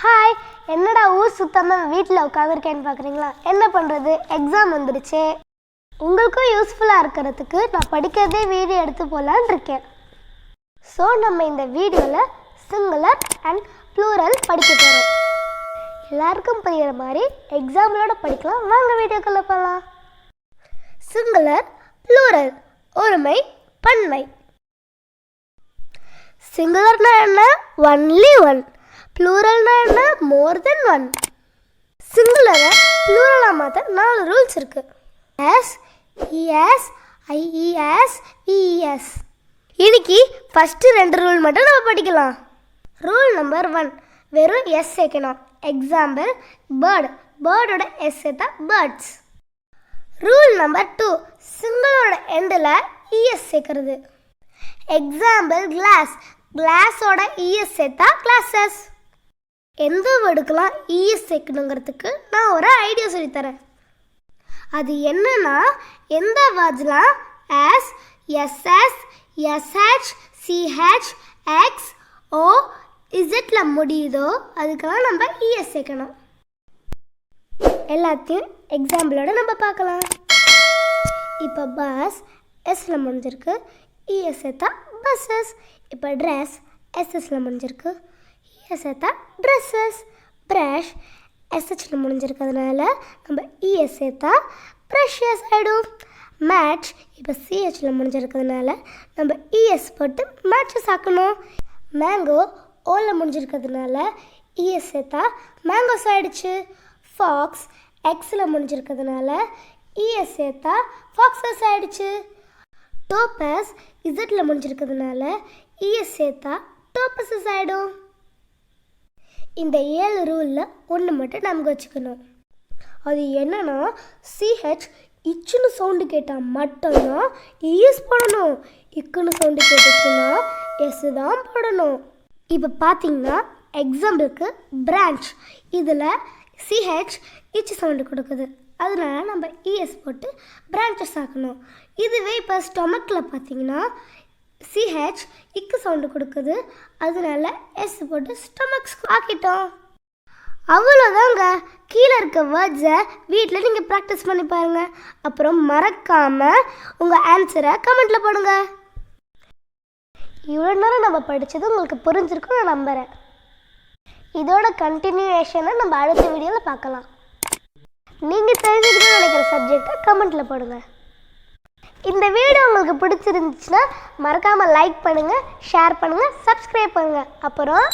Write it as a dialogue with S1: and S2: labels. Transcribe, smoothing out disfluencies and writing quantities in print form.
S1: Hi, என்னடா ஊர் சுத்தாமல் வீட்டில் உட்காந்துருக்கேன்னு பார்க்குறீங்களா? என்ன பண்ணுறது, எக்ஸாம் வந்துடுச்சு. உங்களுக்கும் யூஸ்ஃபுல்லாக இருக்கிறதுக்கு நான் படிக்கிறதே வீடியோ எடுத்து போகலான் இருக்கேன். ஸோ நம்ம இந்த வீடியோவில் சிங்குலர் அண்ட் ப்ளூரல் படிக்க போகிறோம். எல்லாருக்கும் புரிகிற மாதிரி எக்ஸாம்பிளோட படிக்கலாம். வாங்க வீடியோக்குள்ளே போகலாம். சிங்குலர், ப்ளூரல், ஒருமை, பன்மை. சிங்குலர்னா என்ன? Only one. ப்ளூரல்னா என்ன? மோர் தென் ஒன். சிங்குலரை ப்ளூரலாக மாற்ற 4 ரூல்ஸ் இருக்குது. S, ES, IES, VES. இன்னைக்கு ஃபஸ்ட்டு 2 ரூல் மட்டும் நம்ம படிக்கலாம். ரூல் நம்பர் 1, வெறும் எஸ் சேர்க்கணும். எக்ஸாம்பிள் பேர்டு, பேர்டோட எஸ் சேர்த்தா பேர்ட்ஸ். ரூல் நம்பர் 2, சிங்குலரோட எண்டில் இஎஸ் சேர்க்கறது. எக்ஸாம்பிள் கிளாஸ், கிளாஸோட இஎஸ் சேர்த்தா கிளாஸஸ். எந்த வேர்டுக்கெல்லாம் இஎஸ் சேர்க்கணுங்கிறதுக்கு நான் ஒரு ஐடியா சொல்லித்தரேன். அது என்னன்னா, எந்த வேர்ட்ஸ்லாம் S, SS, SH, CH, X, O, இசட்ல முடியுதோ அதுக்கெல்லாம் நம்ம இஎஸ் சேர்க்கணும். எல்லாத்தையும் எக்ஸாம்பிளோட நம்ம பார்க்கலாம். இப்போ பஸ் எஸ்ல முடிஞ்சிருக்கு, இஎஸ் சேர்த்தா பஸ்ஸஸ். இப்போ ட்ரெஸ் எஸ்எஸ்ல முடிஞ்சிருக்கு, இஎஸ் சேர்த்தா ட்ரெஸ்ஸஸ். ப்ரஷ் எஸ்ஹெச்ல முடிஞ்சிருக்கிறதுனால நம்ம இஎஸ் சேர்த்தா ப்ரஷஸ் ஆகிடும். மேட்ச் இப்போ சிஹெச்ல முடிஞ்சிருக்கிறதுனால நம்ம இஎஸ் போட்டு மேட்சஸ் ஆக்கணும். மேங்கோ ஓல முடிஞ்சிருக்கிறதுனால இஎஸ் சேர்த்தா மேங்கோஸ் ஆகிடுச்சு. ஃபாக்ஸ் எக்ஸில் முடிஞ்சிருக்கிறதுனால இஎஸ் சேர்த்தா ஃபாக்ஸஸ் ஆகிடுச்சு. டோப்பஸ் இசட்டில் முடிஞ்சிருக்கிறதுனால இஎஸ் சேர்த்தா டோப்பஸஸ் ஆகிடும். இந்த 7 ரூலில் ஒன்று மட்டும் நமக்கு வச்சுக்கணும். அது என்னன்னா, சிஹெச் இச்சுன்னு சவுண்டு கேட்டால் மட்டும்தான் இஎஸ் போடணும். இக்குன்னு சவுண்டு கேட்டுச்சுன்னா எஸ் தான் போடணும். இப்போ பார்த்தீங்கன்னா எக்ஸாம்பிளுக்கு பிரான்ச், இதில் சிஹெச் இச்சு சவுண்டு கொடுக்குது, அதனால நம்ம இஎஸ் போட்டு பிரான்ச்சஸ் ஆக்கணும். இதுவே இப்போ ஸ்டொமக்கில் பார்த்தீங்கன்னா சிஹெச் இக்கு சவுண்டு கொடுக்குது, அதனால எஸ் போட்டு ஸ்டொமக்ஸ் ஆக்கிட்டோம். அவ்வளோதாங்க. கீழே இருக்க வேர்ட்ஸை வீட்டில் நீங்கள் ப்ராக்டிஸ் பண்ணி பாருங்கள். அப்புறம் மறக்காமல் உங்கள் ஆன்சரை கமெண்ட்டில் போடுங்க. இவ்வளோ நேரம் நம்ம படித்தது உங்களுக்கு புரிஞ்சிருக்கும் நான் நம்புகிறேன். இதோட கண்டினியூவேஷனை நம்ம அடுத்த வீடியோவில் பார்க்கலாம். நீங்கள் தெரிஞ்சுக்கணும்னு நினைக்கிற சப்ஜெக்டை கமெண்ட்டில் போடுங்க. இந்த வீடியோ உங்களுக்கு பிடிச்சிருந்துச்சுன்னா மறக்காமல் லைக் பண்ணுங்கள், ஷேர் பண்ணுங்கள், சப்ஸ்கிரைப் பண்ணுங்கள். அப்புறம்